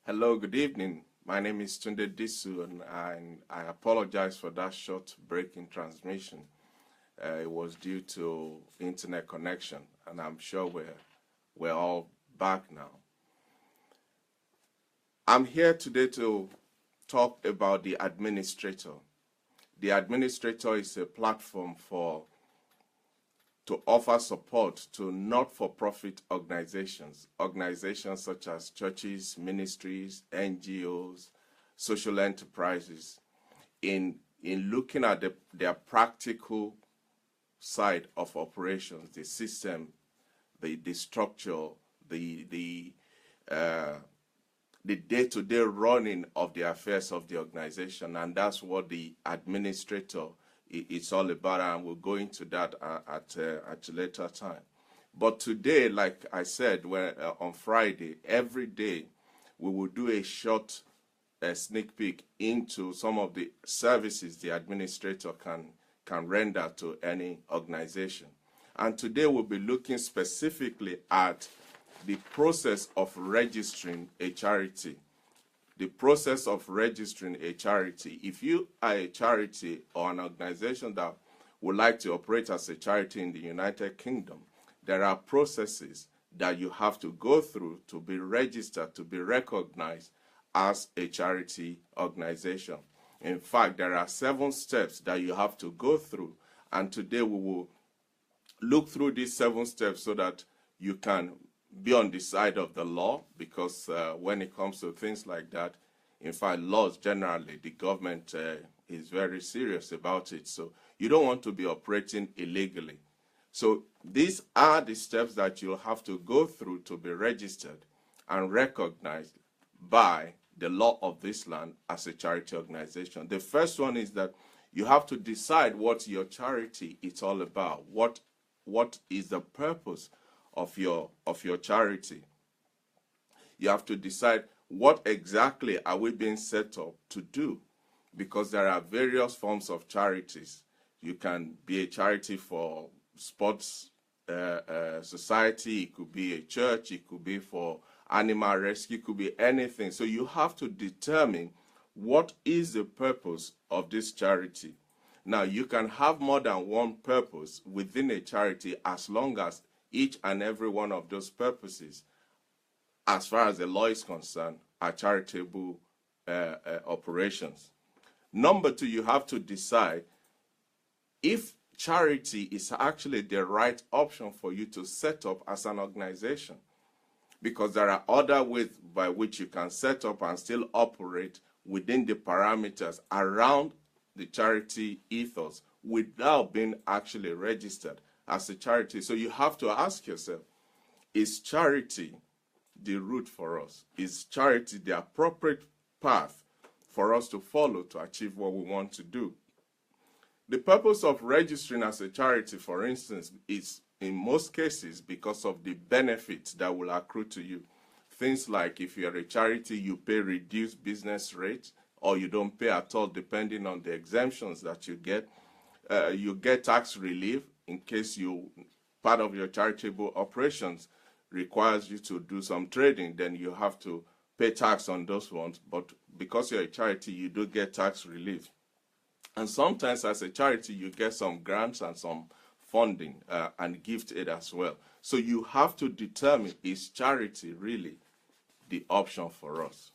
Hello, good evening. My name is Tunde Disu, and I apologize for that short break in transmission. It was due to internet connection, and I'm sure we're all back now. I'm here today to talk about the administrator. The administrator is a platform to offer support to not-for-profit organizations such as churches, ministries, NGOs, social enterprises, in looking at their practical side of operations, the system, the structure, the day-to-day running of the affairs of the organization, and that's what the administrator is all about, and we'll go into that at a later time. But today, like I said, on Friday, every day we will do a short sneak peek into some of the services the administrator can render to any organization. And today we'll be looking specifically at the process of registering a charity. The process of registering a charity. If you are a charity or an organization that would like to operate as a charity in the United Kingdom, there are processes that you have to go through to be registered, to be recognized as a charity organization. In fact, there are 7 steps that you have to go through, and today we will look through these 7 steps so that you can be on the side of the law, because when it comes to things like that, in fact, laws generally, the government is very serious about it. So you don't want to be operating illegally. So these are the steps that you'll have to go through to be registered and recognized by the law of this land as a charity organization. The first one is that you have to decide what your charity is all about. What is the purpose of your charity? You have to decide what exactly are we being set up to do, because there are various forms of charities. You can be a charity for sports society, it could be a church, it could be for animal rescue, it could be anything. So you have to determine what is the purpose of this charity. Now, you can have more than one purpose within a charity as long as each and every one of those purposes, as far as the law is concerned, are charitable operations. Number 2, you have to decide if charity is actually the right option for you to set up as an organization, because there are other ways by which you can set up and still operate within the parameters around the charity ethos without being actually registered as a charity. So you have to ask yourself, is charity the route for us? Is charity the appropriate path for us to follow to achieve what we want to do? The purpose of registering as a charity, for instance, is in most cases because of the benefits that will accrue to you. Things like, if you are a charity, you pay reduced business rates, or you don't pay at all depending on the exemptions that you get. You get tax relief in case part of your charitable operations requires you to do some trading, then you have to pay tax on those ones. But because you're a charity, you do get tax relief. And sometimes as a charity, you get some grants and some funding and gift aid as well. So you have to determine, is charity really the option for us?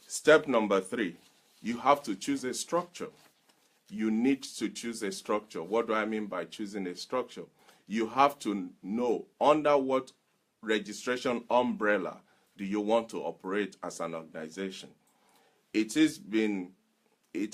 Step number 3, you have to choose a structure. You need to choose a structure. What do I mean by choosing a structure? You have to know under what registration umbrella do you want to operate as an organization. It has been a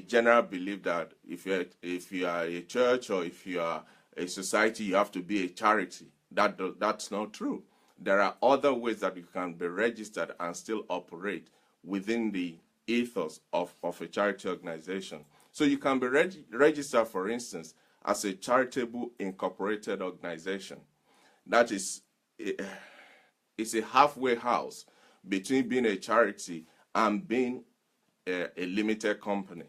general belief that if you are a church or if you are a society, you have to be a charity. That's not true. There are other ways that you can be registered and still operate within the ethos of a charity organization. So you can be registered, for instance, as a charitable incorporated organization. That is, it's a halfway house between being a charity and being a limited company.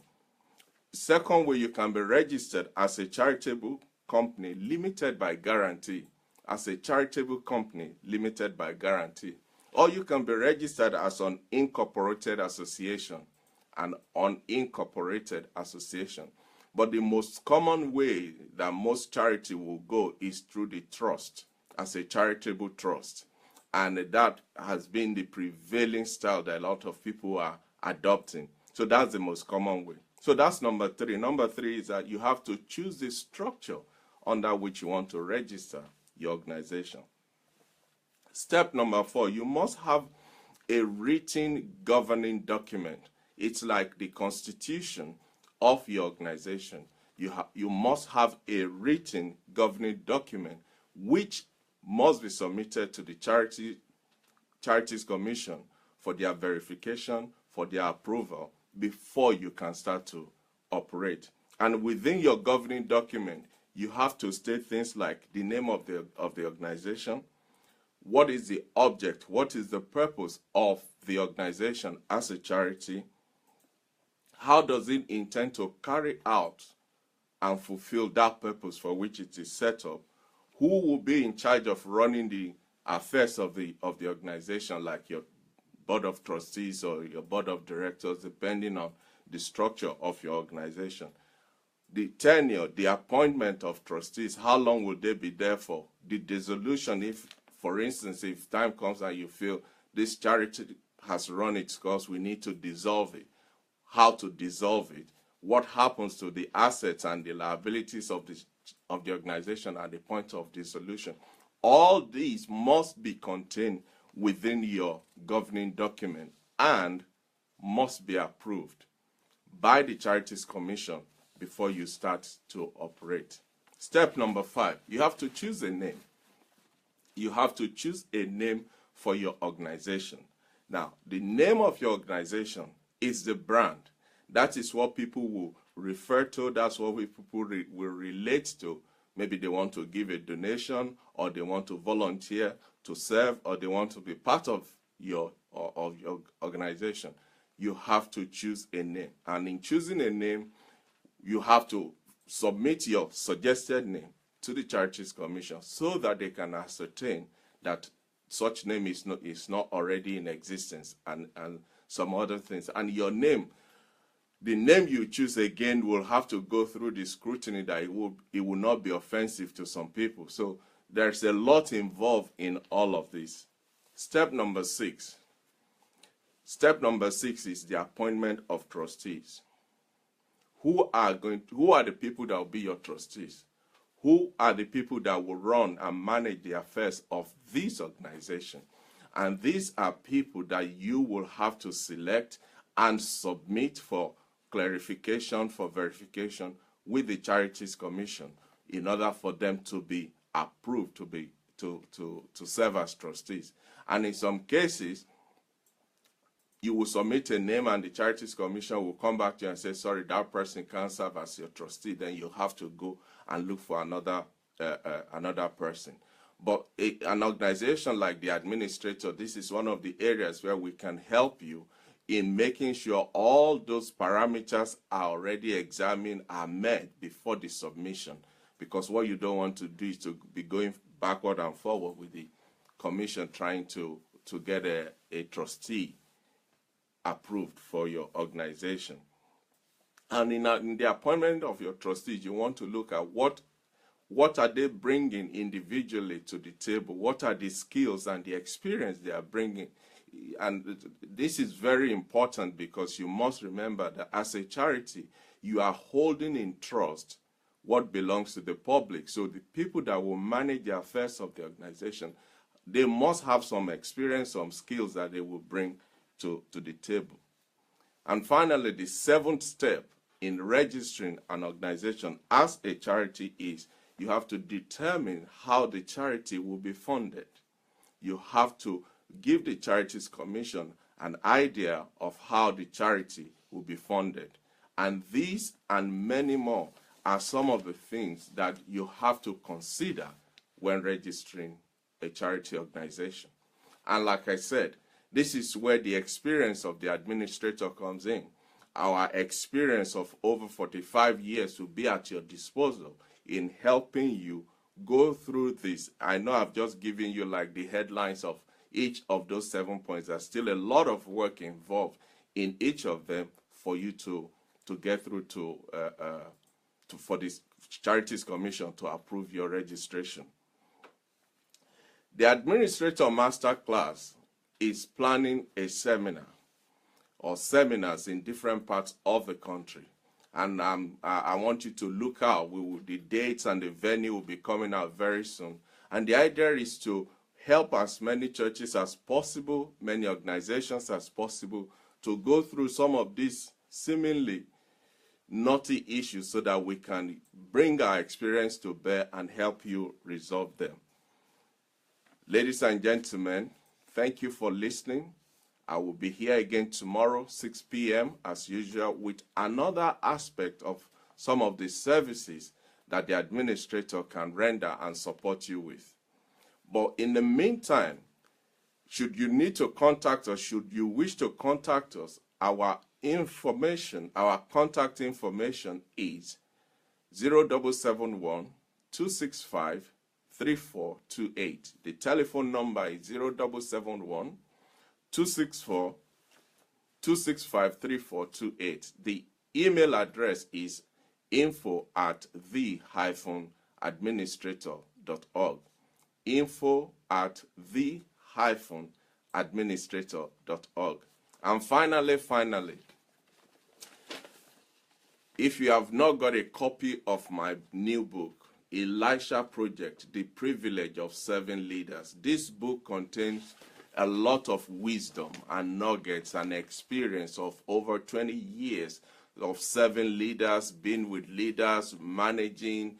Second way, you can be registered as a charitable company limited by guarantee. As a charitable company limited by guarantee. Or you can be registered as an incorporated association, an unincorporated association. But the most common way that most charity will go is through the trust, as a charitable trust. And that has been the prevailing style that a lot of people are adopting. So that's the most common way. So that's number 3. Number 3 is that you have to choose the structure under which you want to register your organization. Step number 4, you must have a written governing document. It's like the constitution of your organization. You must have a written governing document which must be submitted to the Charities Commission for their verification, for their approval, before you can start to operate. And within your governing document, you have to state things like the name of the organization, what is the object, what is the purpose of the organization as a charity, how does it intend to carry out and fulfill that purpose for which it is set up, who will be in charge of running the affairs of the organization, like your board of trustees or your board of directors, depending on the structure of your organization. The tenure, the appointment of trustees, how long will they be there for? The dissolution, if, for instance, if time comes and you feel this charity has run its course, we need to dissolve it. How to dissolve it? What happens to the assets and the liabilities of the organization at the point of dissolution? All these must be contained within your governing document and must be approved by the Charities Commission before you start to operate. Step number 5, you have to choose a name. You have to choose a name for your organization. Now, the name of your organization is the brand. That is what people will refer to. That's what people will relate to. Maybe they want to give a donation, or they want to volunteer to serve, or they want to be part of your organization. You have to choose a name. And in choosing a name, you have to submit your suggested name to the Charities Commission so that they can ascertain that such name is not already in existence, and some other things. And your name, the name you choose again, will have to go through the scrutiny that it will not be offensive to some people. So there's a lot involved in all of this. Step number 6. Step number 6 is the appointment of trustees. Who are the people that will be your trustees? Who are the people that will run and manage the affairs of this organization? And these are people that you will have to select and submit for clarification, for verification with the Charities Commission in order for them to be approved to serve as trustees. And in some cases, you will submit a name and the Charities Commission will come back to you and say, sorry, that person can't serve as your trustee. Then you have to go and look for another person. But an organization like the administrator, this is one of the areas where we can help you in making sure all those parameters are already examined, are met before the submission. Because what you don't want to do is to be going backward and forward with the commission trying to get a trustee approved for your organization. And in the appointment of your trustees, you want to look at what are they bringing individually to the table? What are the skills and the experience they are bringing? And this is very important because you must remember that as a charity, you are holding in trust what belongs to the public. So the people that will manage the affairs of the organization, they must have some experience, some skills that they will bring to the table. And finally, the 7th step in registering an organization as a charity is you have to determine how the charity will be funded. You have to give the Charities Commission an idea of how the charity will be funded. And these and many more are some of the things that you have to consider when registering a charity organization. And like I said, this is where the experience of the administrator comes in. Our experience of over 45 years will be at your disposal in helping you go through this. I know I've just given you like the headlines of each of those 7 points. There's still a lot of work involved in each of them for you to get through for this Charities Commission to approve your registration. The Administrator Masterclass is planning a seminar or seminars in different parts of the country. And I want you to look out. The dates and the venue will be coming out very soon. And the idea is to help as many churches as possible, many organizations as possible, to go through some of these seemingly knotty issues so that we can bring our experience to bear and help you resolve them. Ladies and gentlemen, thank you for listening. I will be here again tomorrow, 6 p.m. as usual, with another aspect of some of the services that the administrator can render and support you with. But in the meantime, should you need to contact us, should you wish to contact us, our contact information is 0771 265 3428. The telephone number is 0771 265 3428. The email address is info@the-administrator.org. info@the-administrator.org. And finally, if you have not got a copy of my new book, Elisha Project, The Privilege of Serving Leaders, this book contains a lot of wisdom and nuggets and experience of over 20 years of serving leaders, being with leaders, managing,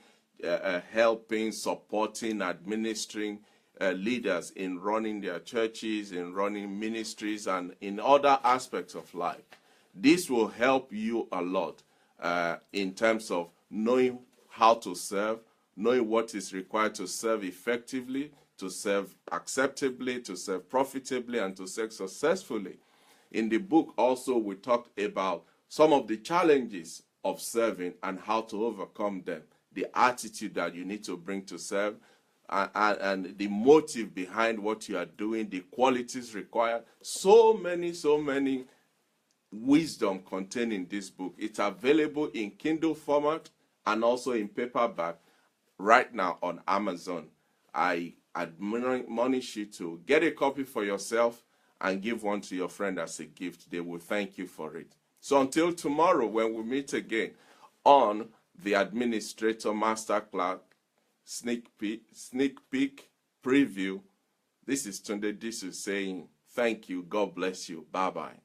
helping, supporting, administering leaders in running their churches, in running ministries, and in other aspects of life. This will help you a lot in terms of knowing how to serve, knowing what is required to serve effectively, to serve acceptably, to serve profitably, and to serve successfully. In the book also, we talked about some of the challenges of serving and how to overcome them, the attitude that you need to bring to serve, and the motive behind what you are doing, the qualities required. So many wisdom contained in this book. It's available in Kindle format and also in paperback right now on Amazon. I admonish you to get a copy for yourself and give one to your friend as a gift. They will thank you for it. So until tomorrow, when we meet again on the Administrator Masterclass sneak peek preview, this is Tunde Disu saying thank you. God bless you. Bye-bye.